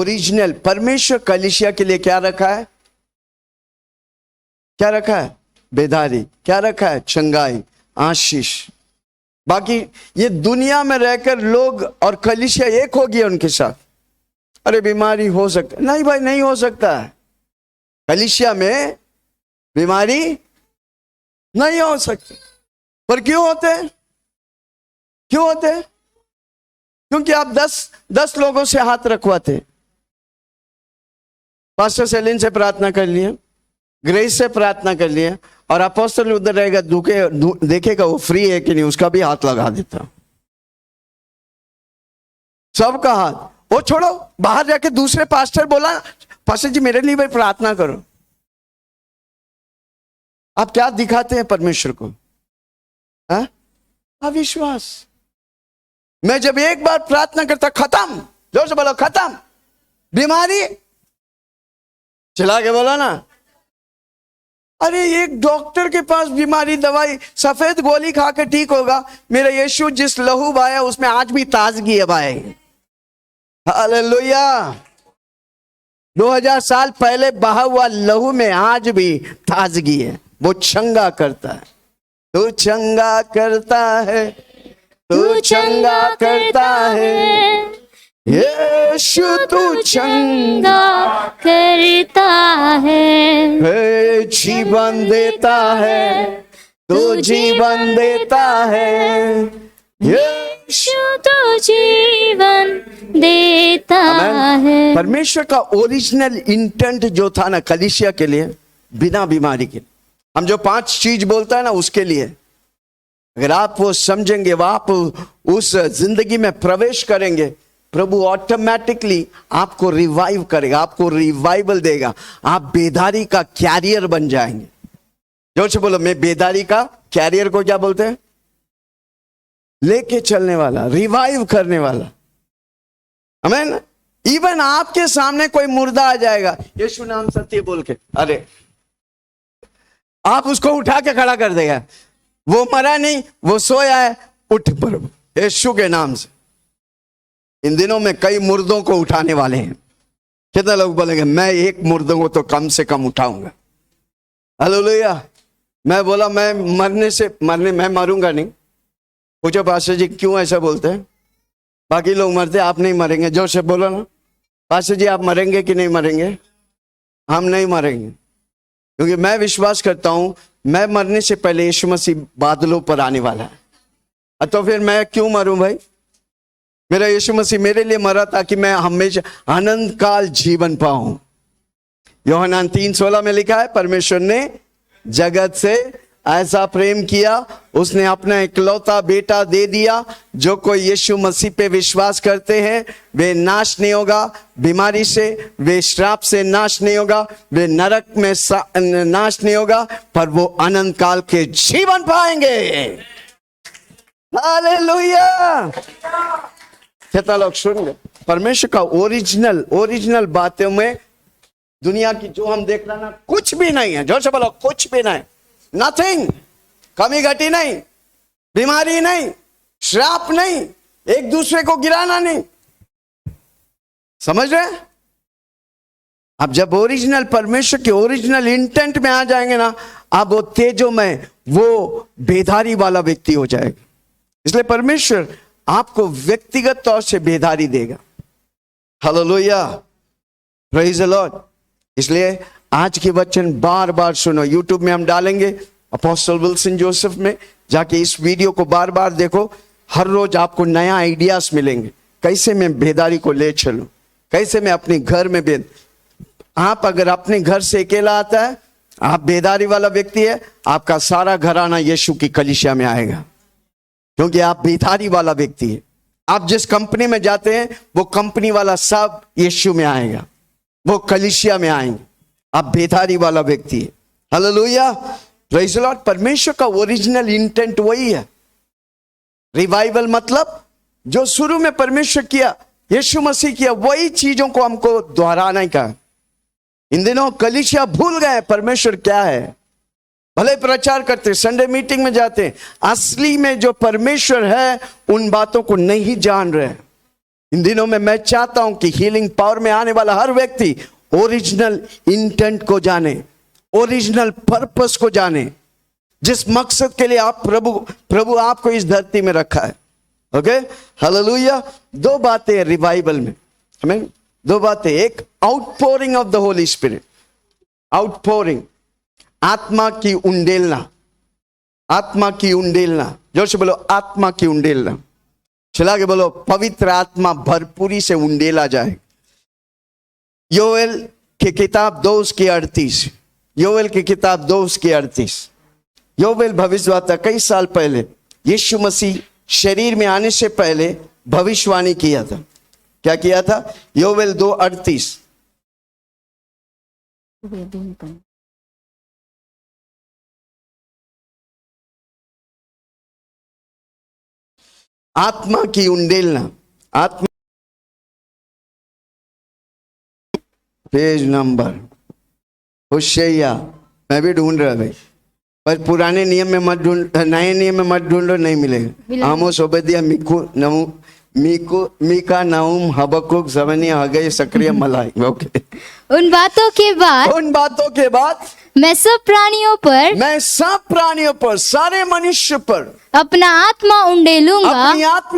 Original परमेश्वर कलीसिया के लिए क्या रखा है? क्या रखा है? बेदारी। क्या रखा है? चंगाई, आशीष। बाकी ये दुनिया में रहकर लोग और कलीसिया एक हो गया उनके साथ। अरे बीमारी हो सकता, नहीं भाई नहीं हो सकता है। कलीसिया में बीमारी नहीं हो सकती। पर क्यों होते हैं? क्यों होते हैं? क्योंकि आप 10 लोगों से हाथ रखवाते। पास्टर सेलिन से प्रार्थना कर लिए, ग्रेस से प्रार्थना कर लिए, और अपोस्टल उधर रहेगा देखेगा वो फ्री है कि नहीं, उसका भी हाथ लगा देता। सबका हाथ। वो छोड़ो, बाहर जाके दूसरे पास्टर बोला, पास्टर जी मेरे लिए भाई प्रार्थना करो। आप क्या दिखाते हैं परमेश्वर को? अविश्वास। मैं जब एक बार प्रार्थना करता, खत्म, जोर से बोलो खत्म, बीमारी। चला के बोला ना, अरे एक डॉक्टर के पास बीमारी, दवाई, सफेद गोली खा के ठीक होगा। मेरा यीशु जिस लहू बहाया उसमें आज भी ताजगी है भाई। हालेलुया। 2000 साल पहले बहा हुआ लहू में आज भी ताजगी है। वो चंगा करता है। तू चंगा करता है, तू चंगा करता है, यीशु तू चंगा करता है, जीवन देता है, तू जीवन देता है, यीशु तो जीवन देता है। परमेश्वर का ओरिजिनल इंटेंट जो था ना कलीसिया के लिए, बिना बीमारी के, हम जो 5 चीज बोलता है ना उसके लिए, अगर आप वो समझेंगे, वो आप उस जिंदगी में प्रवेश करेंगे, प्रभु ऑटोमेटिकली आपको रिवाइव करेगा, आपको रिवाइवल देगा। आप बेदारी का कैरियर बन जाएंगे। जोर से बोलो, मैं बेदारी का कैरियर को क्या बोलते हैं? लेके चलने वाला, रिवाइव करने वाला। आमीन। इवन आपके सामने कोई मुर्दा आ जाएगा, यीशु नाम सत्य बोल के, अरे आप उसको उठा के खड़ा कर देगा। वो मरा नहीं, वो सोया है, उठ प्रभु यीशु के नाम से। इन दिनों में कई मुर्दों को उठाने वाले हैं। कितने लोग बोलेंगे मैं एक मुर्दों को तो कम से कम उठाऊंगा? हालेलुया। मैं बोला मैं मैं मरूंगा नहीं। पूछो पास्टर जी क्यों ऐसा बोलते हैं? बाकी लोग मरते, आप नहीं मरेंगे। जोर से बोलो ना, पास्टर जी आप मरेंगे कि नहीं मरेंगे? हम नहीं मरेंगे, क्योंकि मैं विश्वास करता हूं मैं मरने से पहले यीशु मसीह बादलों पर आने वाला है। तो फिर मैं क्यों मरूं भाई? मेरा यीशु मसीह मेरे लिए मरा ताकि मैं हमेशा अनंत काल जीवन पाऊं। यूहन्ना 3:16 में लिखा है, परमेश्वर ने जगत से ऐसा प्रेम किया, उसने अपना इकलौता बेटा दे दिया। जो कोई यीशु मसीह पे विश्वास करते हैं वे नाश नहीं होगा बीमारी से, वे श्राप से नाश नहीं होगा, वे नरक में नाश नहीं होगा, पर वो अनंत काल के जीवन पाएंगे। हालेलुया। कितना लोग सुन गए? परमेश्वर का ओरिजिनल बातों में दुनिया की जो हम देख रहे हैं ना, कुछ भी नहीं है। जोर से बोलो, कुछ भी नहीं, नथिंग। कमी घटी नहीं, बीमारी नहीं, श्राप नहीं, एक दूसरे को गिराना नहीं। समझ रहे? अब जब ओरिजिनल परमेश्वर के ओरिजिनल इंटेंट में आ जाएंगे ना, अब वो तेजो में वो बेदारी वाला व्यक्ति हो जाएगा। इसलिए परमेश्वर आपको व्यक्तिगत तौर से बेदारी देगा। Hallelujah, praise the Lord. इसलिए आज के वचन बार बार सुनो। यूट्यूब में हम डालेंगे, अपोस्टल विल्सन जोसेफ में जाके इस वीडियो को बार बार देखो। हर रोज आपको नया आइडियाज मिलेंगे, कैसे मैं बेदारी को ले चलूं, कैसे मैं अपने घर में आप अगर अपने घर से अकेला आता है, आप बेदारी वाला व्यक्ति है, आपका सारा घराना यीशु की कलीसिया में आएगा, क्योंकि आप बेदारी वाला व्यक्ति है। आप जिस कंपनी में जाते हैं वो कंपनी वाला सब यीशु में आएगा, वो कलीसिया में आएंगे। आप बेदारी वाला व्यक्ति है। Hallelujah, praise the Lord. परमेश्वर का ओरिजिनल इंटेंट वही है। रिवाइवल मतलब जो शुरू में परमेश्वर किया, यीशु मसीह किया, वही चीजों को हमको दोहराना का। इन दिनों कलीसिया भूल गए परमेश्वर क्या है। भले प्रचार करते, संडे मीटिंग में जाते, असली में जो परमेश्वर है उन बातों को नहीं जान रहे। इन दिनों में मैं चाहता हूं कि हीलिंग पावर में आने वाला हर व्यक्ति ओरिजिनल इंटेंट को जाने, ओरिजिनल पर्पस को जाने, जिस मकसद के लिए आप प्रभु आपको इस धरती में रखा है। Okay, hallelujah. दो बातें रिवाइवल में, आमीन। दो बातें, एक outpouring of the holy spirit, outpouring, आत्मा की उंडेलना, आत्मा की उंडेलना। जोर से बोलो आत्मा की उंडेलना। चला के बोलो पवित्र आत्मा भरपूरी से उंडेला जाए। योएल की किताब 2:38, योएल की किताब 2:38। योएल भविष्यवक्ता कई साल पहले यीशु मसीह शरीर में आने से पहले भविष्यवाणी किया था। क्या किया था? योएल 2:38। आत्मा की उंडेलना, आत्मा, पेज नंबर होशैया, मैं भी ढूंढ रहा भाई, पर पुराने नियम में मत ढूंढ, नए नियम में मत ढूंढो, नहीं मिलेगा। आमोस, ओबदिया, मीका, नाउम, हबक्कुक, ज़बनिया, हगै, सक्रिय, मलाई। ओके। उन बातों के बाद मैं सब प्राणियों पर, सारे मनुष्य पर अपना आत्मा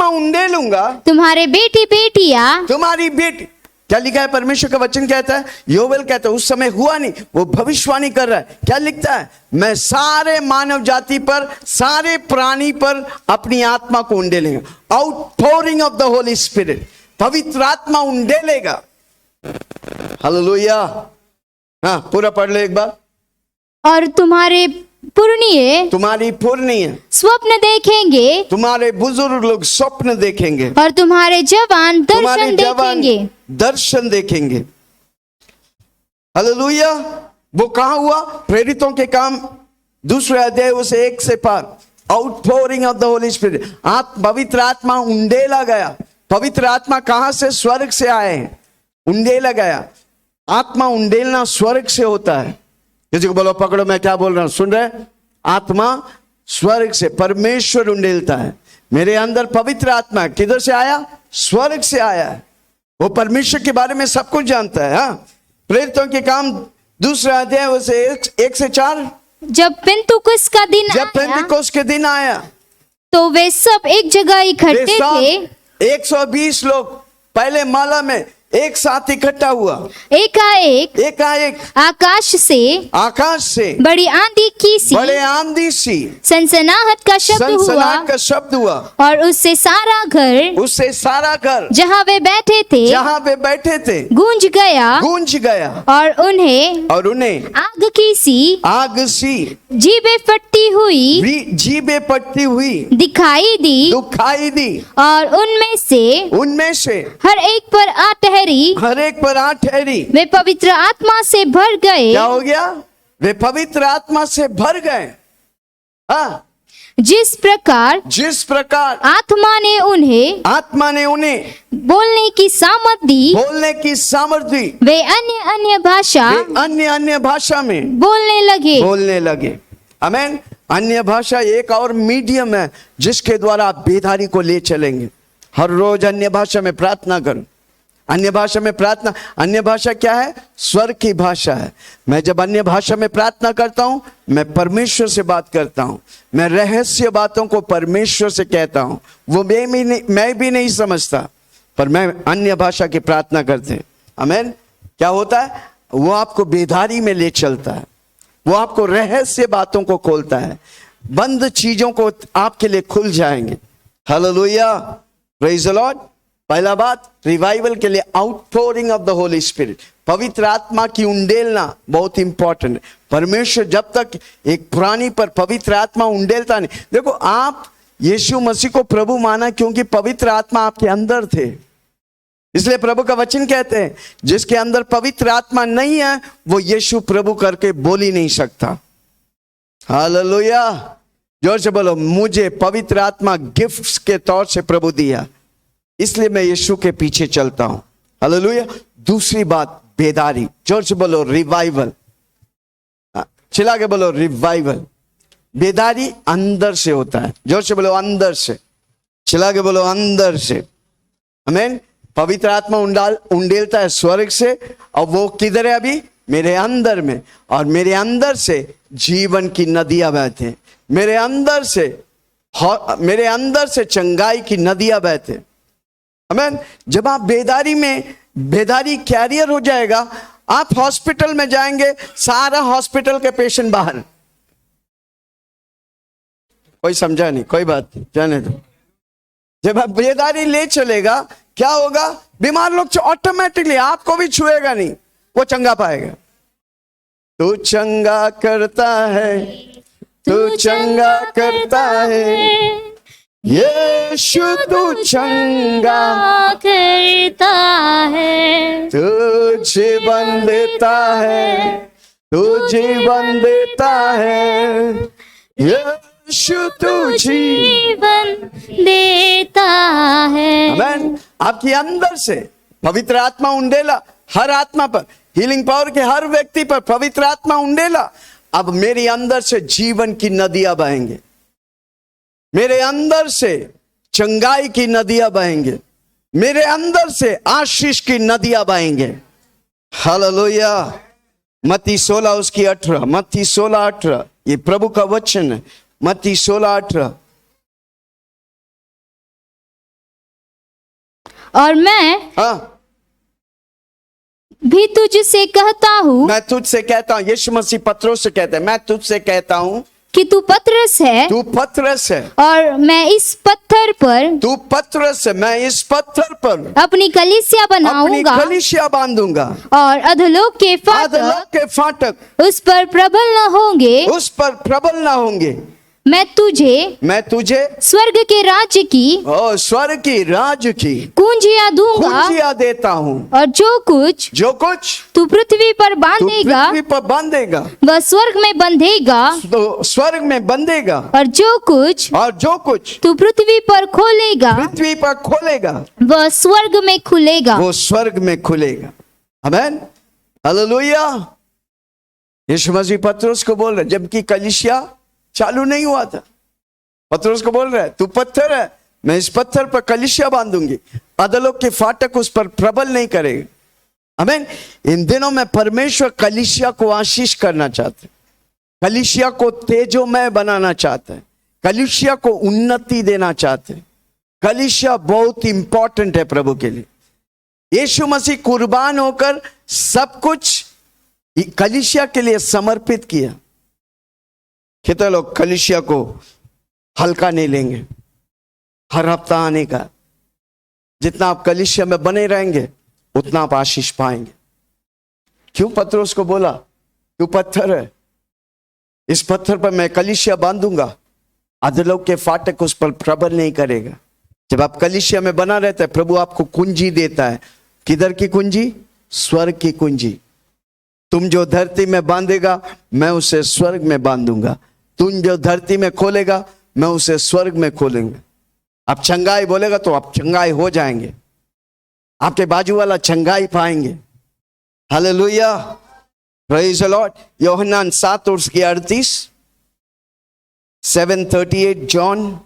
उंडेलूंगा। तुम्हारी बेटी, क्या लिखा है? परमेश्वर का वचन कहता है, योवेल कहता है, उस समय हुआ नहीं, वो भविष्यवाणी कर रहा है। क्या लिखता है? मैं सारे मानव जाति पर, सारे प्राणी पर अपनी आत्मा को उंडेलेगा। Outpouring of the holy spirit, पवित्र आत्मा उंडेलेगा। हालेलुया। हाँ, पूरा पढ़ ले एक बार। और तुम्हारी पुरनिये स्वप्न देखेंगे, तुम्हारे बुजुर्ग लोग स्वप्न देखेंगे, और तुम्हारे जवान दर्शन देखेंगे। हालेलुया। वो कहां हुआ? प्रेरितों के काम 2 अध्याय उसे 1 से 5। Outpouring of the holy spirit, पवित्र आत्मा उंडेला गया। पवित्र आत्मा कहां से? स्वर्ग से आए हैं, उंडेला गया। आत्मा उंडेलना स्वर्ग से होता है। किसी को बोलो पकड़ो, मैं क्या बोल रहा हूं, सुन रहे? आत्मा स्वर्ग से, परमेश्वर उंडेलता है। मेरे अंदर पवित्र आत्मा किधर से आया? स्वर्ग से आया है। वो परमेश्वर के बारे में सब कुछ जानता है। हाँ, प्रेरितों के काम 2 अध्याय उसे 1 से 4। जब पेंतुकोस के दिन आया तो वे सब एक जगह इकट्ठे थे। 120 लोग पहले माला में एक साथ इकट्ठा हुआ। एकाएक आकाश से बड़ी आंधी सी सनसनाहट का शब्द हुआ, और उससे सारा घर जहाँ वे बैठे थे गूंज गया, और उन्हें आग सी जीभें फटती हुई दिखाई दी, और उनमें से हर एक पर आ ठहरी। वे पवित्र आत्मा से भर गए। क्या हो गया? वे पवित्र आत्मा से भर गए। हाँ, जिस प्रकार आत्मा ने उन्हें बोलने की सामर्थ दी, वे अन्य भाषा में बोलने लगे। आमीन। अन्य भाषा एक और मीडियम है जिसके द्वारा आप बेदारी को ले चलेंगे। हर रोज अन्य भाषा में प्रार्थना करो। अन्य भाषा में प्रार्थना, अन्य भाषा क्या है? स्वर्ग की भाषा है। मैं जब अन्य भाषा में प्रार्थना करता हूं, मैं परमेश्वर से बात करता हूं। मैं रहस्य बातों को परमेश्वर से कहता हूं। वो मैं भी नहीं समझता, पर मैं अन्य भाषा की प्रार्थना करते हैं। आमीन। क्या होता है? वो आपको बेदारी में ले चलता है। वो आपको रहस्य बातों को खोलता है। बंद चीजों को आपके लिए खुल जाएंगे। Hallelujah, praise the Lord. पहला बात, रिवाइवल के लिए outpouring of the holy spirit, पवित्र आत्मा की उंडेलना बहुत इंपॉर्टेंट है। परमेश्वर जब तक एक प्राणी पर पवित्र आत्मा उंडेलता नहीं। देखो, आप यीशु मसीह को प्रभु माना क्योंकि पवित्र आत्मा आपके अंदर थे। इसलिए प्रभु का वचन कहते हैं, जिसके अंदर पवित्र आत्मा नहीं है वो यीशु प्रभु करके बोल ही नहीं सकता। हालेलुया। जोर से बोलो, मुझे पवित्र आत्मा गिफ्ट्स के तौर से प्रभु दिया, इसलिए मैं यीशु के पीछे चलता हूं। हालेलुया। दूसरी बात, बेदारी। जोर से बोलो रिवाइवल। चिल्ला के बोलो रिवाइवल। बेदारी अंदर से होता है। जोर से बोलो अंदर से। चिल्ला के बोलो अंदर से। आमीन। पवित्र आत्मा उंडेलता है स्वर्ग से, और वो किधर है अभी? मेरे अंदर में। और मेरे अंदर से जीवन की नदियां बहते हैं, मेरे अंदर से चंगाई की नदियां बहते हैं। आमीन। जब आप बेदारी कैरियर हो जाएगा, आप हॉस्पिटल में जाएंगे, सारा हॉस्पिटल के पेशेंट बाहर। कोई समझा नहीं, कोई बात नहीं, जाने दो। जब आप बेदारी ले चलेगा, क्या होगा? बीमार लोग ऑटोमेटिकली आपको भी छुएगा नहीं, वो चंगा पाएगा। तू चंगा करता है, तू चंगा करता है, यीशु तू चंगा करता है, तू जीवन देता है, तू जीवन देता है, यीशु तू जीवन देता है। आमीन। आपके अंदर से पवित्र आत्मा उंडेला, हर आत्मा पर, हीलिंग पावर के हर व्यक्ति पर पवित्र आत्मा उंडेला। अब मेरे अंदर से जीवन की नदियां बहेंगे, मेरे अंदर से चंगाई की नदियां बहेंगे, मेरे अंदर से आशीष की नदियां बहेंगे। हालेलुया। मत्ती 16 उसकी 18, मत्ती 16:18, ये प्रभु का वचन है। मत्ती 16:18। और मैं हाँ, भी तुझसे कहता हूँ, मैं तुझसे कहता हूं, यीशु मसीह पत्रोस से कहते हैं, मैं तुझसे कहता हूं कि तू पतरस है, तू पतरस है, और मैं इस पत्थर पर तू पतरस है, मैं इस पत्थर पर अपनी कलीसिया अपनी बनाऊंगा, कलीसिया बांधूंगा, और अधोलोक के अधोलोक फाटक के फाटक उस पर प्रबल न होंगे। उस पर प्रबल ना होंगे। मैं तुझे स्वर्ग के राज्य की और स्वर्ग की राज की कुंजियां दूंगा, कुंजियां देता हूं। और जो कुछ जो कुछ तू पृथ्वी पर तू बांधेगा पृथ्वी पर बांधेगा, वह स्वर्ग में बंधेगा, तो स्वर्ग में बंधेगा, और जो कुछ तू पृथ्वी पर खोलेगा पृथ्वी पर खोलेगा, वह स्वर्ग में खुलेगा। वो स्वर्ग में खुलेगा। आमीन। हालेलुया। यीशु मसीह पतरस को बोल रहे, जबकि कलीसिया चालू नहीं हुआ था, पतरस को बोल रहा है, तू पत्थर है, मैं इस पत्थर पर कलीसिया बांधूंगी, अधोलोक के फाटक उस पर प्रबल नहीं करेगा। आमीन। इन दिनों में परमेश्वर कलीसिया को आशीष करना चाहते हैं, कलीसिया को तेजोमय बनाना चाहते हैं, कलीसिया को उन्नति देना चाहते हैं। कलीसिया बहुत इंपॉर्टेंट है प्रभु के लिए। यीशु मसीह कुर्बान होकर सब कुछ कलीसिया के लिए समर्पित किया। कितने लोग कलीसिया को हल्का नहीं लेंगे? हर हफ्ता आने का, जितना आप कलीसिया में बने रहेंगे उतना आप आशीष पाएंगे। क्यों पतरस को बोला, तू पत्थर है, इस पत्थर पर मैं कलीसिया बांधूंगा, अधोलोक के फाटक उस पर प्रबल नहीं करेगा। जब आप कलीसिया में बना रहता है, प्रभु आपको कुंजी देता है। किधर की कुंजी? स्वर्ग की कुंजी। तुम जो धरती में बांधेगा मैं उसे स्वर्ग में बांधूंगा, तुम जो धरती में खोलेगा मैं उसे स्वर्ग में खोलूंगा। आप चंगाई बोलेगा तो आप चंगाई हो जाएंगे, आपके बाजू वाला चंगाई पाएंगे। Hallelujah, praise the Lord. यूहन्ना 7:38, 7:38 जॉन।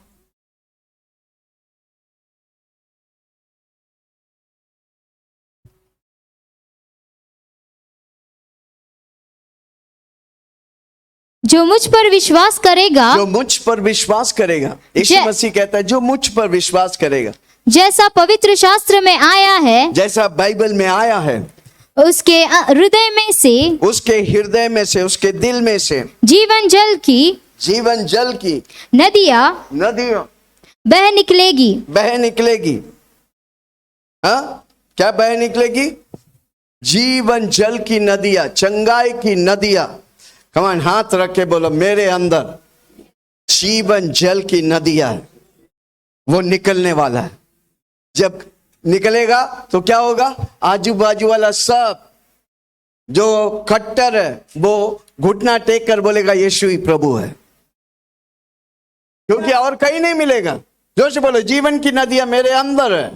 जो मुझ पर विश्वास करेगा, जो मुझ पर विश्वास करेगा, यीशु मसीह कहता है जो मुझ पर विश्वास करेगा, जैसा पवित्र शास्त्र में आया है, जैसा बाइबल में आया है, उसके हृदय में से, उसके दिल में से जीवन जल की नदियां बह निकलेगी। हाँ, क्या बह निकलेगी? जीवन जल की नदियां, चंगाई की नदियां। कमान, हाथ रख के बोलो, मेरे अंदर जीवन जल की नदियां है, वो निकलने वाला है। जब निकलेगा तो क्या होगा? आजू बाजू वाला सब जो कट्टर है वो घुटना टेक कर बोलेगा यीशु ही प्रभु है, क्योंकि और कहीं नहीं मिलेगा। जोर से बोलो, जीवन की नदियां मेरे अंदर है।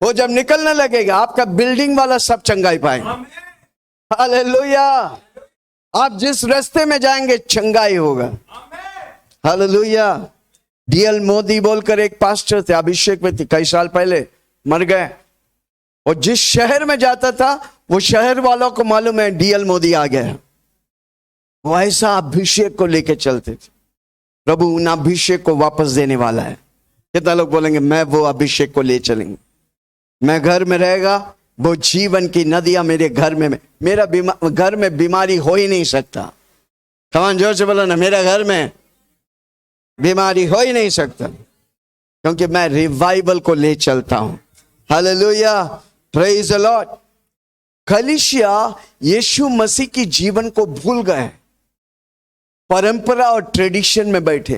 वो जब निकलने लगेगा आपका बिल्डिंग वाला सब चंगाई पाएंगे। हालेलुया। आप जिस रास्ते में जाएंगे चंगाई होगा। हालेलुया। डीएल मोदी बोलकर एक पास्टर थे, अभिषेक में थे, कई साल पहले मर गए। और जिस शहर में जाता था वो शहर वालों को मालूम है डीएल मोदी आ गया। वो ऐसा अभिषेक को लेके चलते थे। प्रभु उन अभिषेक को वापस देने वाला है। कितना लोग बोलेंगे मैं वो अभिषेक को ले चलेंगे। मैं घर में रहेगा वो जीवन की नदियां मेरे घर में, मेरा घर में बीमारी हो ही नहीं सकता। कमान जोर से बोलो ना, मेरा घर में बीमारी हो ही नहीं सकता, क्योंकि मैं रिवाइवल को ले चलता हूं। Hallelujah, praise the Lord. कलीसिया यीशु मसीह की जीवन को भूल गए, परंपरा और ट्रेडिशन में बैठे।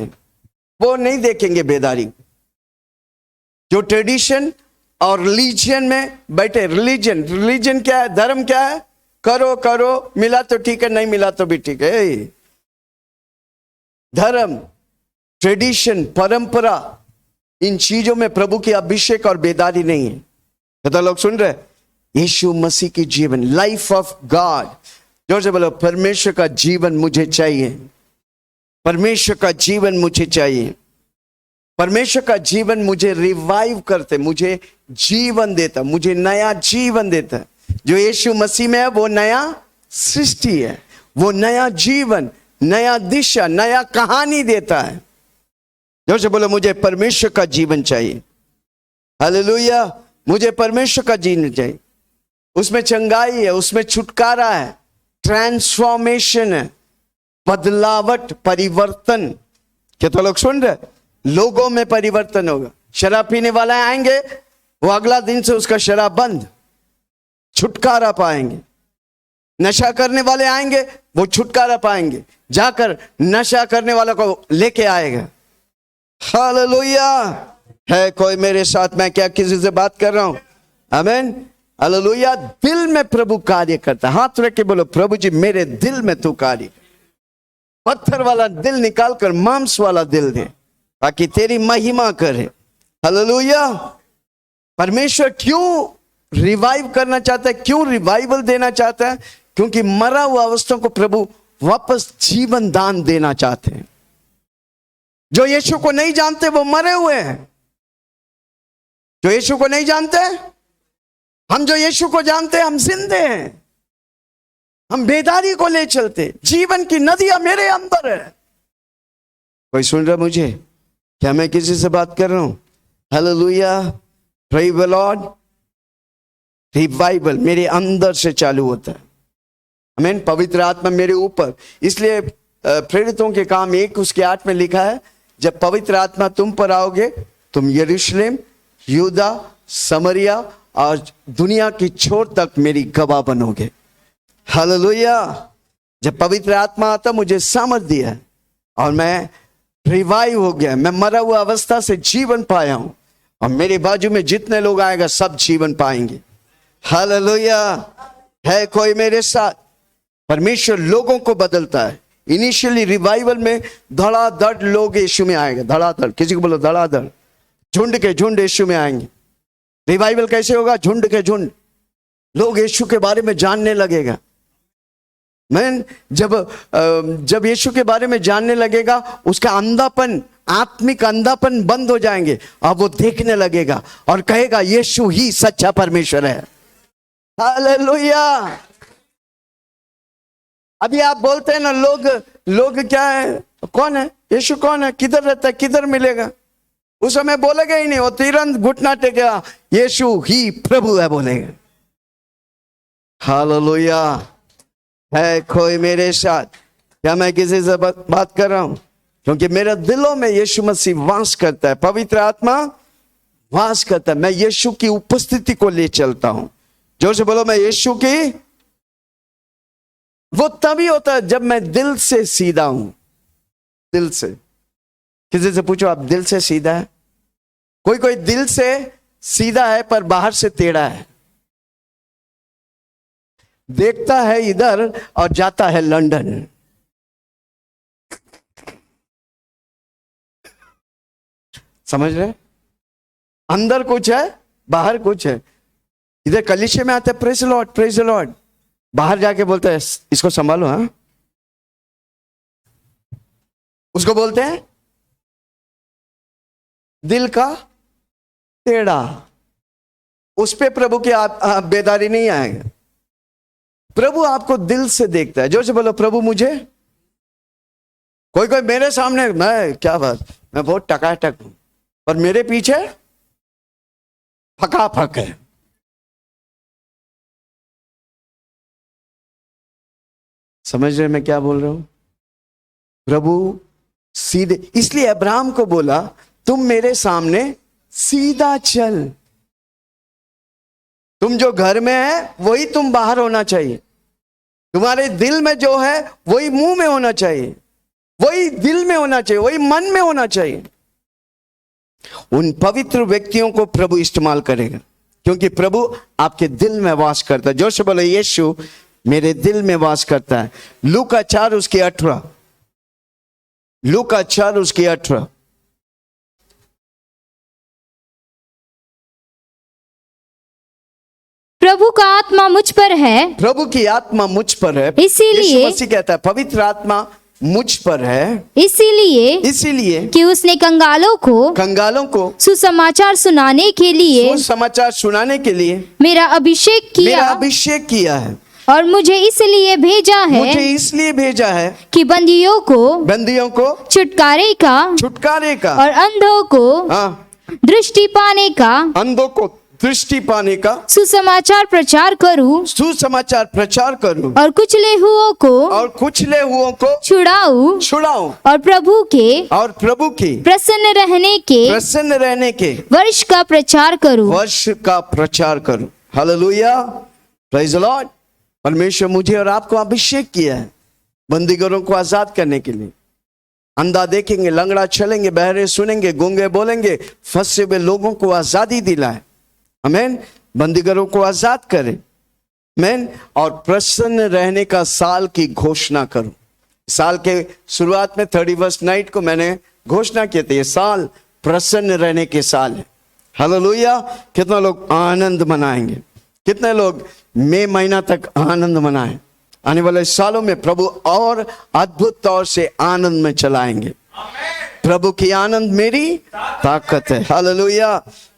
वो नहीं देखेंगे बेदारी। जो ट्रेडिशन और रिलीजन में बैठे, रिलीजन क्या है, धर्म क्या है, करो करो, मिला तो ठीक है, नहीं मिला तो भी ठीक है। धर्म, ट्रेडिशन, परंपरा, इन चीजों में प्रभु की अभिषेक और बेदारी नहीं है। कितना लोग सुन रहे? यीशु मसीह की जीवन, लाइफ ऑफ गॉड। जोर से बोलो, परमेश्वर का जीवन मुझे चाहिए। परमेश्वर का जीवन मुझे चाहिए। परमेश्वर का जीवन मुझे रिवाइव करते, मुझे जीवन देता, मुझे नया जीवन देता। जो यीशु मसीह में है वो नया सृष्टि है, वो नया जीवन, नया दिशा, नया कहानी देता है। जोर से बोलो, मुझे परमेश्वर का जीवन चाहिए। हालेलुया, मुझे परमेश्वर का जीवन चाहिए। उसमें चंगाई है, उसमें छुटकारा है, ट्रांसफॉर्मेशन है, बदलावट, परिवर्तन। क्या तो लोग सुन रहे? लोगों में परिवर्तन होगा। शराब पीने वाले आएंगे, वो अगला दिन से उसका शराब बंद, छुटकारा पाएंगे। नशा करने वाले आएंगे, वो छुटकारा पाएंगे, जाकर नशा करने वालों को लेके आएगा। हालेलुया, है कोई मेरे साथ? मैं क्या किसी से बात कर रहा हूं? आमीन, हालेलुया। दिल में प्रभु कार्य करता है। हाथ रख के बोलो, प्रभु जी मेरे दिल में तू कार्य। पत्थर वाला दिल निकाल कर मांस वाला दिल दे, ताकि तेरी महिमा करे। हालेलुया। परमेश्वर क्यों रिवाइव करना चाहता है, क्यों रिवाइवल देना चाहता है? क्योंकि मरा हुआ अवस्था को प्रभु वापस जीवन दान देना चाहते हैं। जो यीशु को नहीं जानते वो मरे हुए हैं। जो यीशु को नहीं जानते, हम जो यीशु को जानते हैं हम जिंदे हैं। हम बेदारी को ले चलते, जीवन की नदियां मेरे अंदर है। कोई सुन रहा मुझे? क्या मैं किसी से बात कर रहा हूं? Hallelujah, praise the Lord. Revival मेरे अंदर से चालू होता है। आमीन। पवित्र आत्मा मेरे ऊपर, इसलिए प्रेरितों के काम 1:8 में लिखा है, जब पवित्र आत्मा तुम पर आओगे तुम यरूशलेम, यहूदा, समरिया और दुनिया की छोर तक मेरी गवाह बनोगे। हालेलुया। जब पवित्र आत्मा आता मुझे सामर्थ दिया है और मैं रिवाइव हो गया, मैं मरा हुआ अवस्था से जीवन पाया हूं, और मेरे बाजू में जितने लोग आएगा सब जीवन पाएंगे। हालेलुया। है कोई मेरे साथ? परमेश्वर लोगों को बदलता है। इनिशियली रिवाइवल में धड़ाधड़ लोग यीशु में आएंगे, धड़ाधड़। किसी को बोलो धड़ाधड़, झुंड के झुंड यीशु में आएंगे। रिवाइवल कैसे होगा? झुंड के झुंड लोग यीशु के बारे में जानने लगेगा। मैं जब यीशु के बारे में जानने लगेगा, उसका अंधापन, आत्मिक अंधापन बंद हो जाएंगे, और वो देखने लगेगा और कहेगा यीशु ही सच्चा परमेश्वर है। हालेलुया। अभी आप बोलते हैं ना, लोग क्या है, कौन है यीशु, कौन है, किधर रहता है, किधर मिलेगा? उस समय बोलेगा ही नहीं, वो तुरंत घुटना टेकेगा, यीशु ही प्रभु है बोलेगा। हालेलुया। है कोई मेरे साथ? क्या मैं किसी से बात कर रहा हूं? क्योंकि मेरे दिलों में यीशु मसीह वास करता है, पवित्र आत्मा वास करता है। मैं यीशु की उपस्थिति को ले चलता हूं। जोर से बोलो, मैं यीशु की। वो तभी होता है जब मैं दिल से सीधा हूं। दिल से। किसी से पूछो, आप दिल से सीधा है? कोई दिल से सीधा है पर बाहर से टेढ़ा है, देखता है इधर और जाता है लंदन। समझ रहे? अंदर कुछ है, बाहर कुछ है। इधर कलीसिया में आते praise the Lord, praise the Lord, बाहर जाके बोलते हैं इसको संभालो। हाँ, उसको बोलते हैं दिल का टेढ़ा। उस पे प्रभु की बेदारी नहीं आएगा। प्रभु आपको दिल से देखता है। जोर से बोलो, प्रभु मुझे। कोई कोई मेरे सामने, मैं क्या बात, मैं बहुत टकाटक हूं, पर मेरे पीछे फकाफक है। समझ रहे मैं क्या बोल रहा हूं? प्रभु सीधे, इसलिए अब्राहम को बोला तुम मेरे सामने सीधा चल। तुम जो घर में है वही तुम बाहर होना चाहिए। तुम्हारे दिल में जो है वही मुंह में होना चाहिए, वही दिल में होना चाहिए, वही मन में होना चाहिए। उन पवित्र व्यक्तियों को प्रभु इस्तेमाल करेगा, क्योंकि प्रभु आपके दिल में वास करता है। जोर से बोलो, यीशु मेरे दिल में वास करता है। लूका 4 उसकी 18, लूका 4 उसकी 18। प्रभु का आत्मा मुझ पर है, प्रभु की आत्मा मुझ पर है। इसीलिए, यीशु मसीह कहता है पवित्र आत्मा मुझ पर है, इसीलिए कि उसने कंगालों को सुसमाचार सुनाने के लिए, समाचार सुनाने के लिए मेरा अभिषेक किया है। और मुझे इसलिए भेजा है कि बंदियों को छुटकारे का और अंधों को दृष्टि पाने का सुसमाचार प्रचार करूं और कुचले हुओं को छुड़ाऊं और प्रभु के प्रसन्न रहने के वर्ष का प्रचार करूं। Hallelujah, praise the Lord. परमेश्वर मुझे और आपको अभिषेक किया है बंदीगरों को आजाद करने के लिए। अंधा देखेंगे, लंगड़ा चलेंगे, बहरे सुनेंगे, गूंगे बोलेंगे, फंसे हुए लोगों को आजादी दिलाए। आमीन। बंदीगरों को आजाद करें। आमीन। और प्रसन्न रहने का साल की घोषणा करूं। साल के शुरुआत में 31st नाइट को मैंने घोषणा की थी, ये साल प्रसन्न रहने के साल है। हालेलुया। कितना लोग आनंद मनाएंगे? कितने लोग मई महीना तक आनंद मनाएं? आने वाले सालों में प्रभु और अद्भुत तौर से आनंद में चलाएंगे। प्रभु की आनंद मेरी ताकत है। Hallelujah,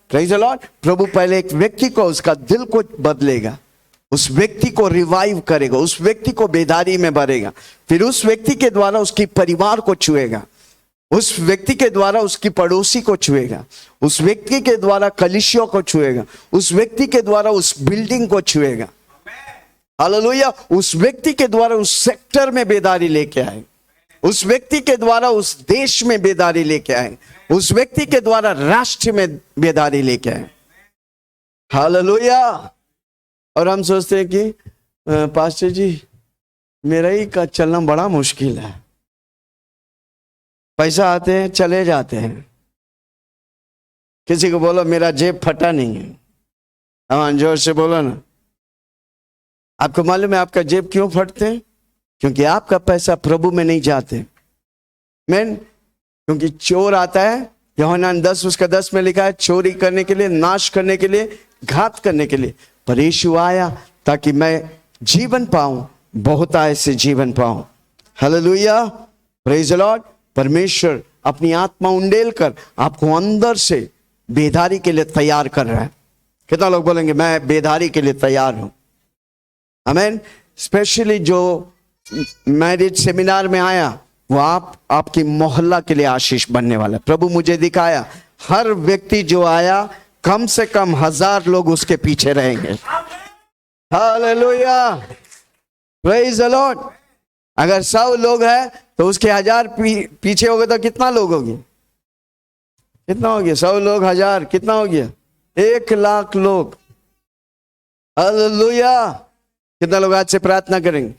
praise the lord. प्रभु पहले एक व्यक्ति को, उसका दिल को बदलेगा, उस व्यक्ति को रिवाइव करेगा, उस व्यक्ति को बेदारी में भरेगा, फिर उस व्यक्ति के द्वारा उसकी परिवार को छुएगा, उस व्यक्ति के द्वारा उसकी पड़ोसी को छुएगा, उस व्यक्ति के द्वारा कलीसिया को छुएगा, उस व्यक्ति के द्वारा उस बिल्डिंग को छुएगा। हालेलुया। उस व्यक्ति के द्वारा उस सेक्टर में बेदारी लेके आए, उस व्यक्ति के द्वारा उस देश में बेदारी लेके आए, उस व्यक्ति के द्वारा राष्ट्र में बेदारी लेके आए। हालेलुया। और हम सोचते हैं कि पास्टर जी मेरा ही का चलना बड़ा मुश्किल है, पैसा आते हैं चले जाते हैं। किसी को बोलो मेरा जेब फटा नहीं है, हाँ जोर से बोलो ना। आपको मालूम है आपका जेब क्यों फटते हैं? क्योंकि आपका पैसा प्रभु में नहीं जाते। मैन, क्योंकि चोर आता है, यूहन्ना 10 उसका 10 में लिखा है, चोरी करने के लिए, नाश करने के लिए, घात करने के लिए, पर यीशु आया ताकि मैं जीवन पाऊं, बहुत आय से जीवन पाऊं। Hallelujah, praise the Lord. परमेश्वर अपनी आत्मा उंडेल कर आपको अंदर से बेदारी के लिए तैयार कर रहा है। कितना लोग बोलेंगे मैं बेदारी के लिए तैयार हूं? आमीन। स्पेशली जो मैरिज सेमिनार में आया वो आपकी मोहल्ला के लिए आशीष बनने वाला है। प्रभु मुझे दिखाया हर व्यक्ति जो आया कम से कम 1000 लोग उसके पीछे रहेंगे। Hallelujah, praise the Lord. अगर 100 लोग हैं तो उसके 1000 पीछे हो गए तो कितना लोग हो गए? कितना हो गया? 100 लोग 1000 कितना हो गया? 1,00,000 लोग। हालेलुया। कितना लोग आज से प्रार्थना करेंगे?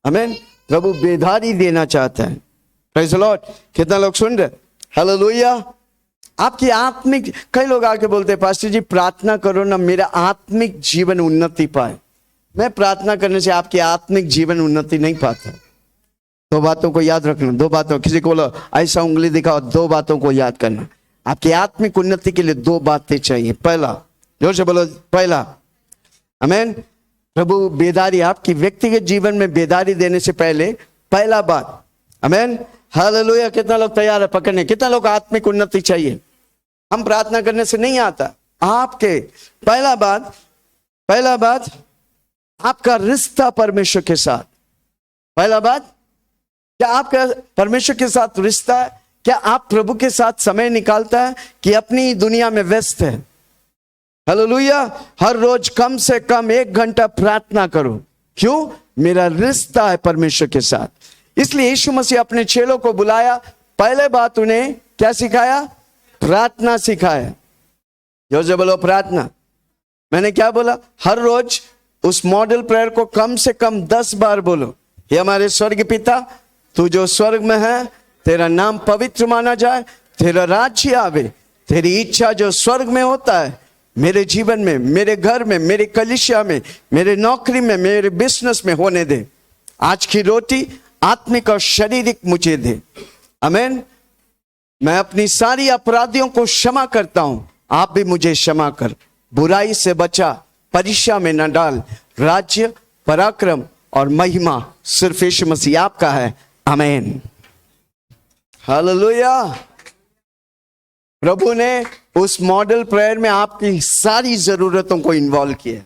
आमीन। प्रभु बेदारी देना चाहता है। Praise the Lord. कितना लोग सुन रहे? हालेलुया। आपकी आत्मिक, कई लोग आके बोलते हैं पास्टर जी प्रार्थना करो ना मेरा आत्मिक जीवन उन्नति पाए। मैं प्रार्थना करने से आपकी आत्मिक जीवन उन्नति नहीं पाता। 2 बातों को याद रखना, 2 बातों। किसी को बोलो ऐसा उंगली दिखाओ, 2 बातों को याद करना। आपकी आत्मिक उन्नति के लिए 2 बातें चाहिए। पहला, जोर से बोलो, पहला। आमीन। प्रभु बेदारी, आपकी व्यक्तिगत जीवन में बेदारी देने से पहले पहला बात। आमीन। हालेलुया। कितना लोग तैयार है पकड़ने? कितना लोग आत्मिक उन्नति चाहिए? हम प्रार्थना करने से नहीं आता, आपके पहला बात आपका रिश्ता परमेश्वर के साथ। पहला बात, क्या आपका परमेश्वर के साथ रिश्ता है? क्या आप प्रभु के साथ समय निकालता है कि अपनी दुनिया में व्यस्त है? हालेलुया। हर रोज कम से कम 1 घंटा प्रार्थना करो। क्यों? मेरा रिश्ता है परमेश्वर के साथ। इसलिए यीशु मसीह अपने चेलों को बुलाया, पहले बात उन्हें क्या सिखाया? प्रार्थना सिखाया। जोर से बोलो प्रार्थना। मैंने क्या बोला? हर रोज उस मॉडल प्रेयर को कम से कम 10 बार बोलो। हे हमारे स्वर्ग पिता, तू जो स्वर्ग में है, तेरा नाम पवित्र माना जाए, तेरा राज्य आवे, तेरी इच्छा जो स्वर्ग में होता है मेरे जीवन में, मेरे घर में, मेरे कलीसिया में, मेरे नौकरी में, मेरे बिजनेस में होने दे। आज की रोटी आत्मिक और शारीरिक मुझे दे। आमीन। मैं अपनी सारी अपराधियों को क्षमा करता हूं, आप भी मुझे क्षमा कर। बुराई से बचा, परीक्षा में न डाल। राज्य, पराक्रम और महिमा सिर्फ यीशु मसीह आपका है। आमीन। हालेलुया। प्रभु ने उस मॉडल प्रेयर में आपकी सारी जरूरतों को इन्वॉल्व किया।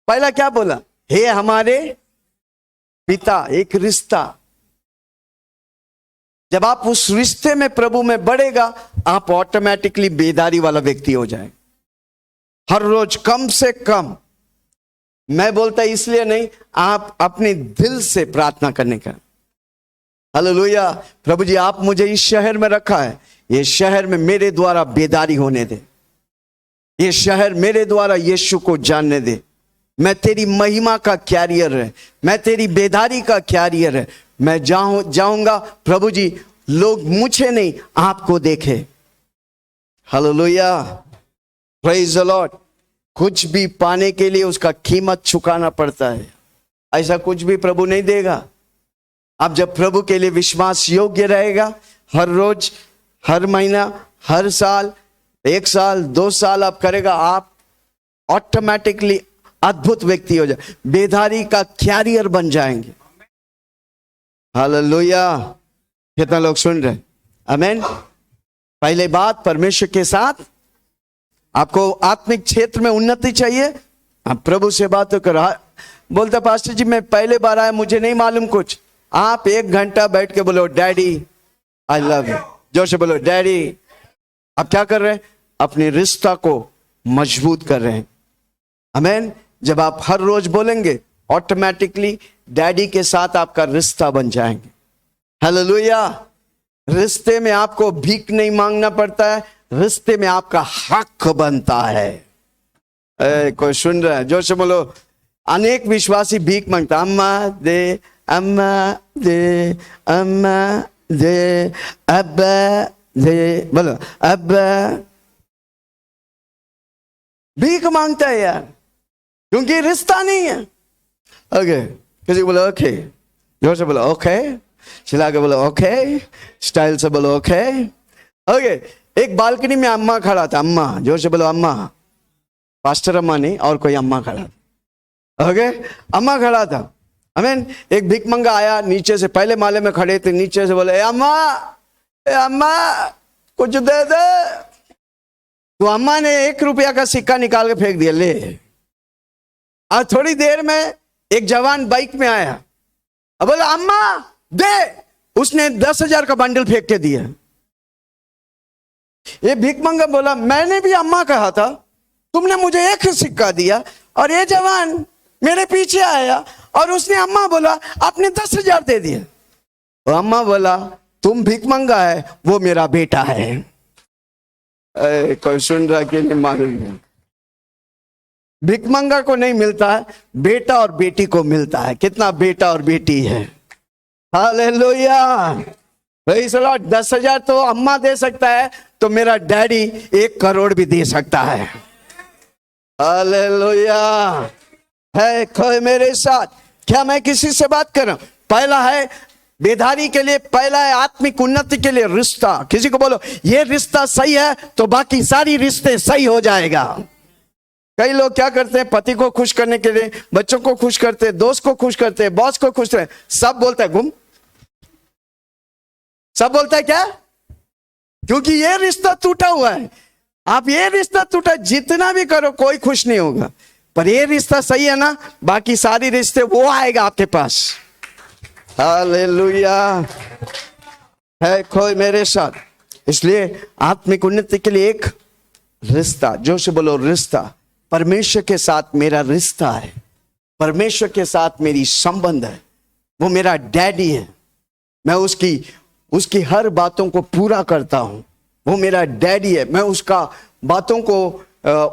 पहला क्या बोला? हे हमारे पिता। एक रिश्ता। जब आप उस रिश्ते में प्रभु में बढ़ेगा, आप ऑटोमेटिकली बेदारी वाला व्यक्ति हो जाए। हर रोज कम से कम, मैं बोलता इसलिए नहीं, आप अपने दिल से प्रार्थना करने का। हालेलुया। प्रभु जी, आप मुझे इस शहर में रखा है, ये शहर में मेरे द्वारा बेदारी होने दे, ये शहर मेरे द्वारा यीशु को जानने दे। मैं तेरी महिमा का कैरियर है, मैं तेरी बेदारी का कैरियर है। मैं जाऊंगा प्रभु जी, लोग मुझे नहीं आपको देखे। हालेलुया। Praise the Lord. कुछ भी पाने के लिए उसका कीमत चुकाना पड़ता है। ऐसा कुछ भी प्रभु नहीं देगा। आप जब प्रभु के लिए विश्वास योग्य रहेगा, हर रोज, हर महीना, हर साल, 1 साल, 2 साल आप करेगा, आप ऑटोमेटिकली अद्भुत व्यक्ति हो जाए, बेदारी का कैरियर बन जाएंगे। हालेलुया। कितना लोग सुन रहे? आमीन। पहले बात, परमेश्वर के साथ आपको आत्मिक क्षेत्र में उन्नति चाहिए, आप प्रभु से बात करो। बोलता पास्टर जी मैं पहले बार आया, मुझे नहीं मालूम कुछ। आप 1 घंटा बैठ के बोलो डैडी आई लव यू। जोर से बोलो डैडी। आप क्या कर रहे हैं? अपने रिश्ता को मजबूत कर रहे हैं। आमीन। जब आप हर रोज बोलेंगे, ऑटोमेटिकली डैडी के साथ आपका रिश्ता बन जाएंगे। हालेलुया। रिश्ते में आपको भीख नहीं मांगना पड़ता है, रिश्ते में आपका हक बनता है। कोई सुन रहा है? जोर से बोलो। अनेक विश्वासी भीख मांगता, अम्मा दे, अम्मा दे, अम्मा दे, अब्बा दे। बोलो अब्बा। भीख मांगता है यार, क्योंकि रिश्ता नहीं है। ओके। किसी को बोलो ओके। जोर से बोलो ओके। चिल्ला के बोलो ओके। स्टाइल से बोलो ओके। ओके। एक बालकनी में अम्मा खड़ा था। अम्मा। जोर से बोलो अम्मा। पास्टर अम्मा नहीं, और कोई अम्मा खड़ा था। ओके। अम्मा खड़ा था। आमीन। एक भिख मंगा आया नीचे से, पहले माले में खड़े थे, नीचे से बोले अम्मा, अम्मा कुछ दे दे। तो अम्मा ने 1 रुपया का सिक्का निकाल के फेंक दिया, ले। और थोड़ी देर में एक जवान बाइक में आया, अब बोला अम्मा दे। उसने 10,000 का बंडल फेंक के दिया। ये भिखमंगा बोला मैंने भी अम्मा कहा था, तुमने मुझे 1 सिक्का दिया, और ये जवान मेरे पीछे आया और उसने अम्मा बोला आपने 10,000 दे दिए। और अम्मा बोला तुम भिखमंगा है, वो मेरा बेटा है। कोई सुन रहा कि नहीं मालूम? भिखमंगा को नहीं मिलता है, बेटा और बेटी को मिलता है। कितना बेटा और बेटी है। हालेलुया। 10,000 तो अम्मा दे सकता है, तो मेरा डैडी 1 करोड़ भी दे सकता है। हालेलुया। है कोई मेरे साथ? क्या मैं किसी से बात कर रहा हूं? पहला है बेदारी के लिए, पहला है आत्मिक उन्नति के लिए रिश्ता। किसी को बोलो ये रिश्ता सही है तो बाकी सारी रिश्ते सही हो जाएगा। कई लोग क्या करते हैं, पति को खुश करने के लिए, बच्चों को खुश करते हैं, दोस्त को खुश करते हैं, बॉस को खुश करते हैं, सब बोलता है गुम। सब बोलता है क्या? क्योंकि ये रिश्ता टूटा हुआ है। आप ये रिश्ता टूटा जितना भी करो कोई खुश नहीं होगा, पर ये रिश्ता सही है ना, बाकी सारी रिश्ते वो आएगा आपके पास। हालेलुया। है कोई मेरे साथ? इसलिए आत्मिक उन्नति के लिए एक रिश्ता, जो से बोलो रिश्ता, परमेश्वर के साथ मेरा रिश्ता है, परमेश्वर के साथ मेरी संबंध है। वो मेरा डैडी है, मैं उसकी हर बातों को पूरा करता हूं। वो मेरा डैडी है, मैं उसका बातों को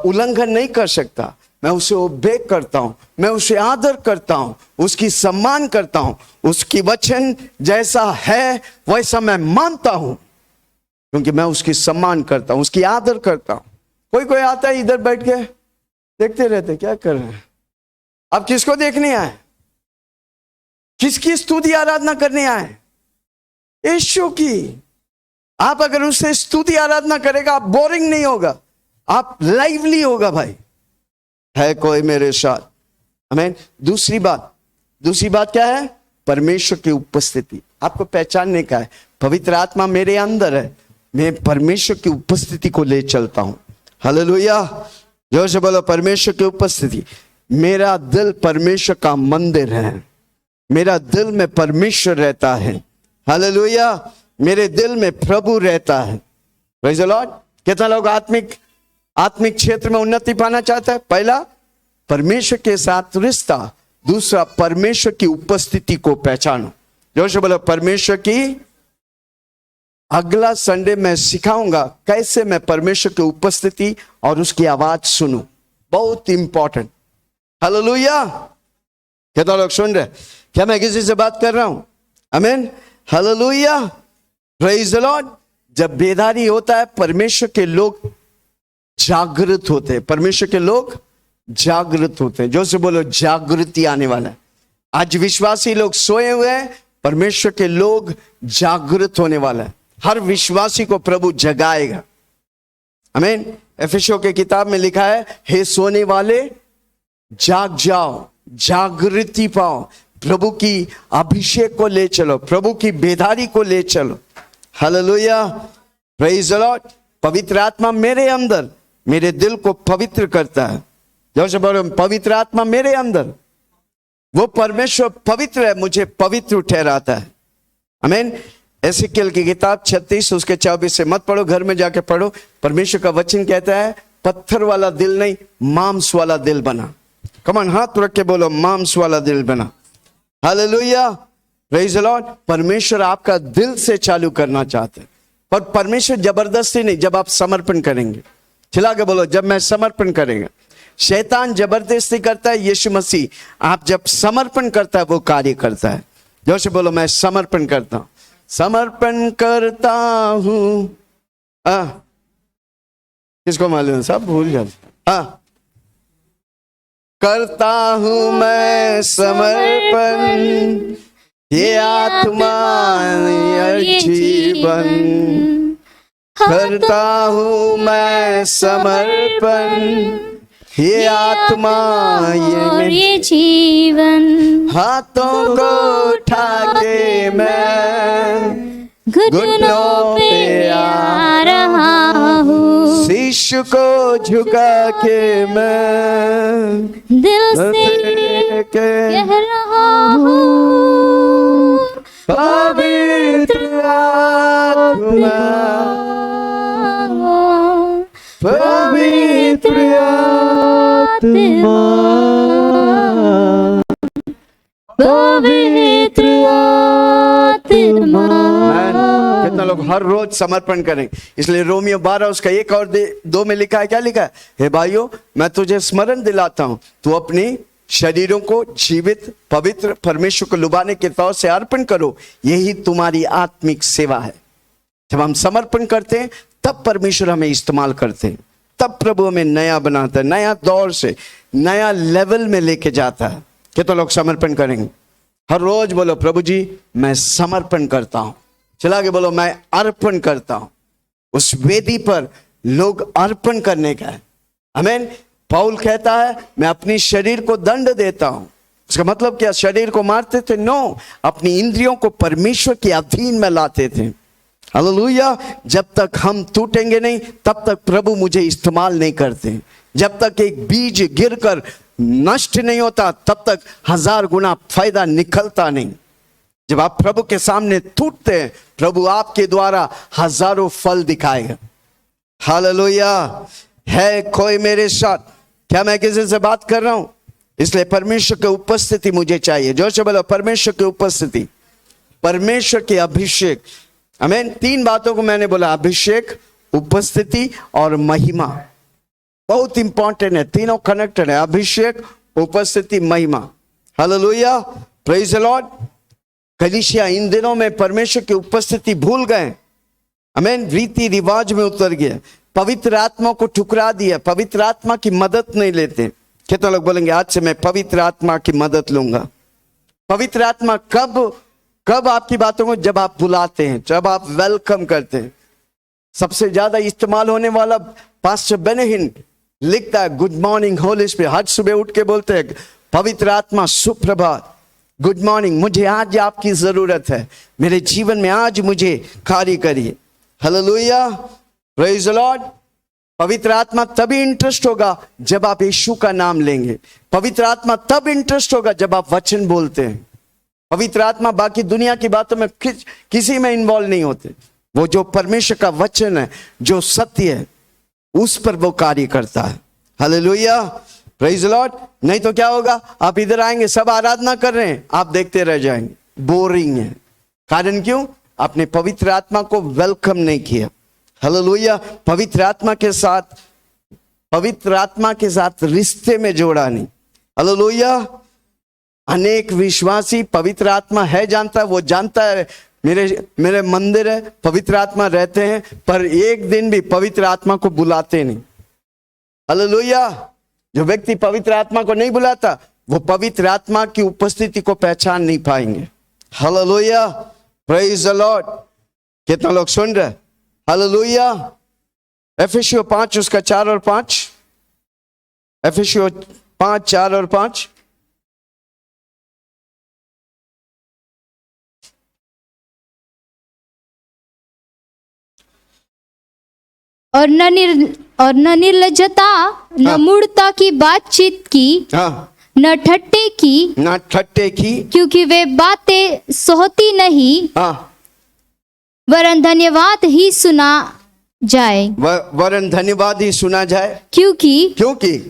उल्लंघन नहीं कर सकता, मैं उसे ओबे करता हूं, मैं उसे आदर करता हूं, उसकी सम्मान करता हूं, उसकी वचन जैसा है वैसा मैं मानता हूं, क्योंकि मैं उसकी सम्मान करता हूं, उसकी आदर करता हूं। कोई आता है इधर बैठ के देखते रहते, क्या कर रहे हैं आप? किसको देखने आए? किसकी स्तुति आराधना करने आए? यीशु की। आप अगर उससे स्तुति आराधना करेगा, आप बोरिंग नहीं होगा, आप लाइवली होगा भाई। है कोई मेरे साथ? आमीन। दूसरी बात क्या है? परमेश्वर की उपस्थिति। आपको पहचानने का है, पवित्र आत्मा मेरे अंदर है, मैं परमेश्वर की उपस्थिति को ले चलता हूं। हालेलुया। जोर से बोलो परमेश्वर की उपस्थिति। मेरा दिल परमेश्वर का मंदिर है, मेरा दिल में परमेश्वर रहता है। हालेलुया। मेरे दिल में प्रभु रहता है। Praise the Lord. कितना लोग आत्मिक क्षेत्र में उन्नति पाना चाहता है? पहला, परमेश्वर के साथ रिश्ता। दूसरा, परमेश्वर की उपस्थिति को पहचानो। जोर से बोलो परमेश्वर की। अगला संडे मैं सिखाऊंगा कैसे मैं परमेश्वर की उपस्थिति और उसकी आवाज सुनूं। बहुत इंपॉर्टेंट। हालेलुया। कितना लोग सुन रहे? क्या मैं किसी से बात कर रहा हूं? आमीन। हालेलुया। Praise the Lord. जब बेदारी होता है, परमेश्वर के लोग जागृत होते हैं, परमेश्वर के लोग जागृत होते हैं। जो से बोलो जागृति आने वाला है। आज विश्वासी लोग सोए हुए हैं, परमेश्वर के लोग जागृत होने वाला है। हर विश्वासी को प्रभु जगाएगा। आमीन। एफेसियों के किताब में लिखा है, हे सोने वाले जाग जाओ, जागृति पाओ, प्रभु की अभिषेक को ले चलो, प्रभु की बेदारी को ले चलो। हालेलुया। Praise the Lord. पवित्र आत्मा मेरे अंदर मेरे दिल को पवित्र करता है। जैसे बोलो पवित्र आत्मा मेरे अंदर, वो परमेश्वर पवित्र है, मुझे पवित्र ठहराता है। आमीन। एसेकिएल की किताब 36 उसके 24 से मत पढ़ो, घर में जाके पढ़ो। परमेश्वर का वचन कहता है, पत्थर वाला दिल नहीं, मांस वाला दिल बना। कमान हाथ रख के बोलो, मांस वाला दिल बना। हालेलुया। Praise the Lord. परमेश्वर आपका दिल से चालू करना चाहते हैं, पर परमेश्वर जबरदस्ती नहीं। जब आप समर्पण करेंगे, चिल्ला के बोलो, जब मैं समर्पण करेंगे। शैतान जबरदस्ती करता है, यीशु मसीह आप जब समर्पण करता है वो कार्य करता है। जो से बोलो मैं समर्पण करता हूं, समर्पण करता हूं। किसको मालूम? सब भूल जाते। करता हूं मैं समर्पण, ये आत्मा ये जीवन। करता हूं मैं समर्पण, ये आत्मा ये जीवन। हाथों को उठा के मैं घुटनों पे आ रहा हूँ, शीश को झुका के मैं दिल से कह रहा हूँ, पवित्र आत्मा, पवित्र आत्मा, पवित्र आत्मा। कितना लोग हर रोज समर्पण करें? इसलिए रोमियो 12 उसका 1 और 2 में लिखा है, क्या लिखा है? हे भाइयों, मैं तुझे स्मरण दिलाता हूं, तू अपनी शरीरों को जीवित पवित्र परमेश्वर को लुभाने के तौर से अर्पण करो, यही तुम्हारी आत्मिक सेवा है। जब हम समर्पण करते हैं तब परमेश्वर हमें इस्तेमाल करते हैं, तब प्रभु हमें नया बनाता है, नया दौर से नया लेवल में लेके जाता है। कितना लोग समर्पण करेंगे? हर रोज बोलो, प्रभु जी मैं समर्पण करता हूं। चला के बोलो, मैं अर्पण करता हूं। उस वेदी पर लोग अर्पण करने का है। आमीन। पौल कहता है, मैं अपनी शरीर को दंड देता हूं। उसका मतलब क्या? शरीर को मारते थे? नो, अपनी इंद्रियों को परमेश्वर के अधीन में लाते थे। हालेलुया। जब तक हम टूटेंगे नहीं तब तक प्रभु मुझे इस्तेमाल नहीं करते। जब तक एक बीज गिरकर नष्ट नहीं होता तब तक 1000 गुना फायदा निकलता नहीं। जब आप प्रभु के सामने टूटते हैं प्रभु आपके द्वारा हजारों फल दिखाएगा। हालेलुया। है कोई मेरे साथ? क्या मैं किसी से बात कर रहा हूं? इसलिए परमेश्वर की उपस्थिति मुझे चाहिए। जोर से बोलो, परमेश्वर की उपस्थिति, परमेश्वर के अभिषेक। आमीन। 3 बातों को मैंने बोला, अभिषेक, उपस्थिति और महिमा। बहुत इंपॉर्टेंट है, तीनों कनेक्टेड है, अभिषेक, उपस्थिति, महिमा। Hallelujah, praise the Lord. कलीसिया इन दिनों में परमेश्वर की उपस्थिति भूल गए। आमीन। रीति रिवाज में उतर गए, पवित्र आत्मा को ठुकरा दिया, पवित्र आत्मा की मदद नहीं लेते। कितने लोग बोलेंगे आज से मैं पवित्र आत्मा की मदद लूंगा? पवित्र आत्मा कब आपकी बातों को? जब आप बुलाते हैं, जब आप वेलकम करते हैं। सबसे ज्यादा इस्तेमाल होने वाला पास्टर बेनहिन लिखता है, गुड मॉर्निंग होली स्पिरिट। हर सुबह उठ के बोलते हैं, पवित्र आत्मा सुप्रभात, गुड मॉर्निंग, मुझे आज आपकी जरूरत है, मेरे जीवन में आज मुझे कार्य करिए। Hallelujah, praise the Lord. पवित्र आत्मा तभी इंटरेस्ट होगा जब आप यीशु का नाम लेंगे। पवित्र आत्मा तब इंटरेस्ट होगा जब आप वचन बोलते हैं। पवित्र आत्मा बाकी दुनिया की बातों में किसी में इन्वॉल्व नहीं होते। वो जो परमेश्वर का वचन है, जो सत्य है, उस पर वो कार्य करता है। Hallelujah, praise the Lord. नहीं तो क्या होगा? आप इधर आएंगे, सब आराधना कर रहे हैं, आप देखते रह जाएंगे, बोरिंग है। कारण क्यों? आपने पवित्र आत्मा को वेलकम नहीं किया। हालेलुया, पवित्र आत्मा के साथ रिश्ते में जोड़ा नहीं। हालेलुया। अनेक विश्वासी पवित्र आत्मा है जानता है, वो जानता है मेरे मंदिर है, पवित्र आत्मा रहते हैं, पर एक दिन भी पवित्र आत्मा को बुलाते नहीं। हालेलुया। जो व्यक्ति पवित्र आत्मा को नहीं बुलाता वो पवित्र आत्मा की उपस्थिति को पहचान नहीं पाएंगे। Hallelujah, praise the Lord. कितना लोग सुन रहे? हालेलुया। एफेसियों 5 उसका 4 और 5, एफेसियों 5 4 और 5। और न निर्लज्जता, न मूढ़ता की बातचीत की, हाँ, न ठट्टे की, क्योंकि वे बातें सोहती नहीं, हाँ, वरन धन्यवाद ही सुना जाए। वरन धन्यवाद ही सुना जाए। क्योंकि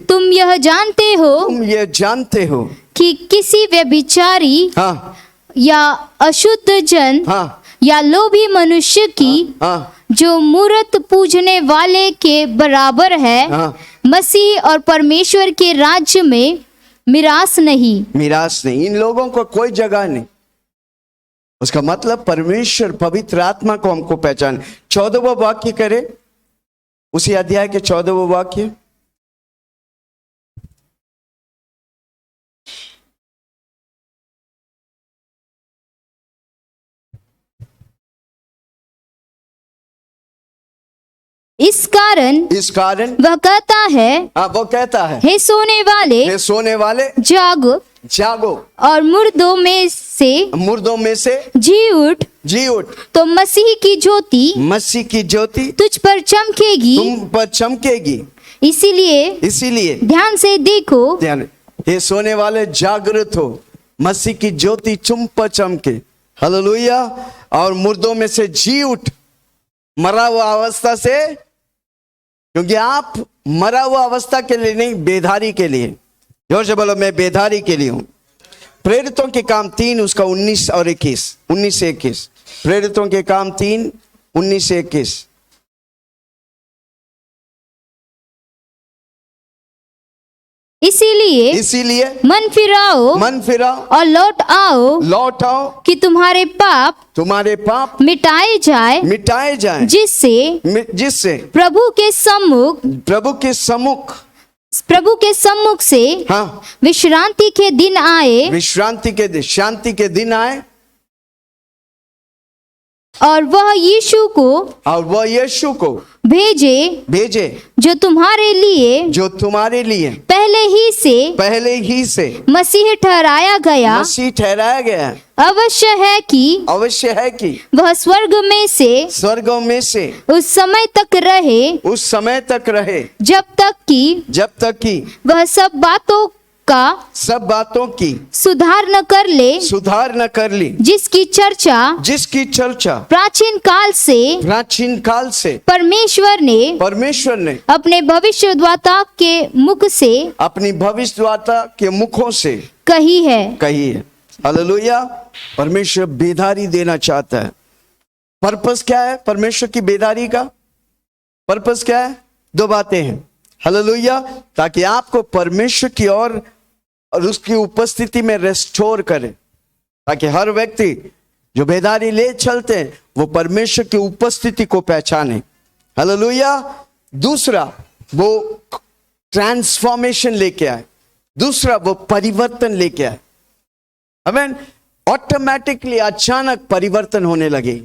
तुम यह जानते हो कि किसी व्यभिचारी, हाँ, या अशुद्ध जन, हाँ, या लोभी मनुष्य की, हाँ, जो मूरत पूजने वाले के बराबर है, हाँ, मसीह और परमेश्वर के राज्य में मिरास नहीं। इन लोगों को कोई जगह नहीं। उसका मतलब परमेश्वर पवित्र आत्मा को हमको पहचान। 14वां वाक्य करे, उसी अध्याय के 14वां वाक्य। इस कारण वह कहता है, वो कहता है, हे सोने वाले जागो और मुर्दों में से जी उठ। तो मसीह की ज्योति तुझ पर चमकेगी। इसीलिए ध्यान से देखो, हे सोने वाले जागृत हो, मसीह की ज्योति तुम पर चमके। हालेलुया। और मुर्दों में से जी उठ, मरा हुआ अवस्था से, क्योंकि आप मरा हुआ अवस्था के लिए नहीं, बेधारी के लिए। जोर से बोलो, मैं बेधारी के लिए हूं। प्रेरितों के काम 3 उसका 19 और 21। प्रेरितों के काम 3 19 से 21। इसीलिए मन फिराओ और लौट आओ कि तुम्हारे पाप मिटाए जाए, जिससे प्रभु के सम्मुख से, हाँ, विश्रांति के दिन आए, और वह यीशु को भेजे जो तुम्हारे लिए पहले ही से मसीह ठहराया गया, अवश्य है कि वह स्वर्गों में से उस समय तक रहे जब तक कि वह सब बातों की सुधार न कर ले जिसकी चर्चा प्राचीन काल से परमेश्वर ने अपने भविष्यद्वक्ता के मुखों से कही है। हालेलुया। परमेश्वर बेदारी देना चाहता है। पर्पस क्या है परमेश्वर की बेदारी का? पर्पस क्या है? दो बातें हैं। हालेलुया। ताकि आपको परमेश्वर की और उसकी उपस्थिति में रेस्टोर करे, ताकि हर व्यक्ति जो बेदारी ले चलते हैं वो परमेश्वर की उपस्थिति को पहचाने। हालेलुया। दूसरा, वो ट्रांसफॉर्मेशन लेके आए। दूसरा, वो परिवर्तन लेके आए। आमीन। ऑटोमेटिकली अचानक परिवर्तन होने लगे,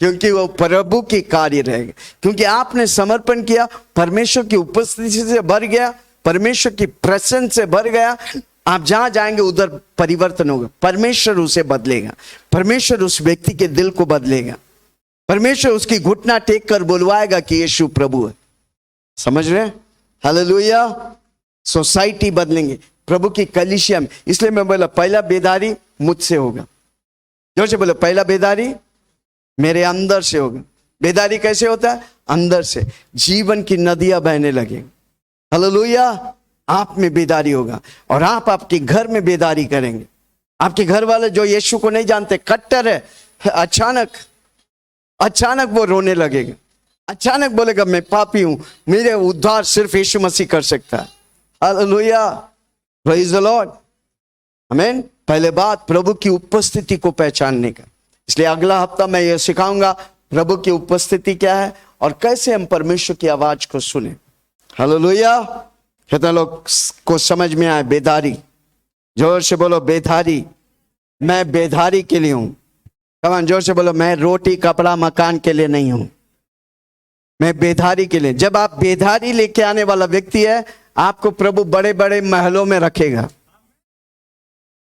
क्योंकि वो प्रभु की कार्य रहेगा, क्योंकि आपने समर्पण किया, परमेश्वर की उपस्थिति से भर गया, परमेश्वर की प्रेजेंस से भर गया। आप जहां जाएंगे उधर परिवर्तन होगा। परमेश्वर उसे बदलेगा, परमेश्वर उस व्यक्ति के दिल को बदलेगा, परमेश्वर उसकी घुटना टेक कर बुलवाएगा कि यीशु प्रभु है। समझ रहे हैं? हालेलुया। सोसाइटी बदलेंगे प्रभु की कलीसिया में। इसलिए मैं बोला पहला बेदारी मुझसे होगा। जोर से बोलो, पहला बेदारी मेरे अंदर से होगा। बेदारी कैसे होता है? अंदर से जीवन की नदियां बहने लगेंगी। हालेलुया। आप में बेदारी होगा और आप आपके घर में बेदारी करेंगे। आपके घर वाले जो यीशु को नहीं जानते, कट्टर है, अचानक वो रोने लगेगा, अचानक बोलेगा मैं पापी हूं, मेरे उद्धार सिर्फ यीशु मसीह कर सकता है। हालेलुया। Praise the Lord. आमीन। पहले बात प्रभु की उपस्थिति को पहचानने का। इसलिए अगला हफ्ता मैं ये सिखाऊंगा प्रभु की उपस्थिति क्या है और कैसे हम परमेश्वर की आवाज को सुने। हालेलुया। कितने लोग को समझ में आए? बेदारी। जोर से बोलो बेदारी। मैं बेदारी के लिए हूं। कमान जोर से बोलो, मैं रोटी कपड़ा मकान के लिए नहीं हूं, मैं बेदारी के लिए। जब आप बेदारी लेके आने वाला व्यक्ति है, आपको प्रभु बड़े बड़े महलों में रखेगा,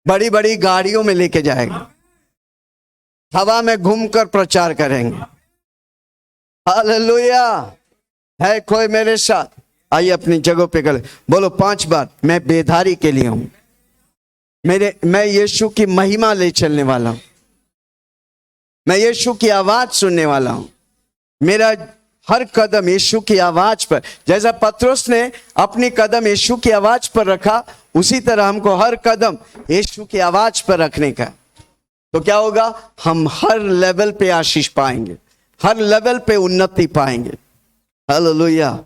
बड़ी बड़ी गाड़ियों में लेके जाएगा, हवा में घूमकर प्रचार करेंगे। हालेलुया। है कोई मेरे साथ? आइए अपनी जगह पे गले बोलो 5 बार, मैं बेदारी के लिए हूं, मैं यीशु की महिमा ले चलने वाला हूं, मैं यीशु की आवाज सुनने वाला हूं, मेरा हर कदम यीशु की आवाज पर। जैसा पतरस ने अपनी कदम यीशु की आवाज पर रखा, उसी तरह हमको हर कदम यीशु की आवाज पर रखने का। तो क्या होगा? हम हर लेवल पे आशीष पाएंगे, हर लेवल पे उन्नति पाएंगे। हालेलुया।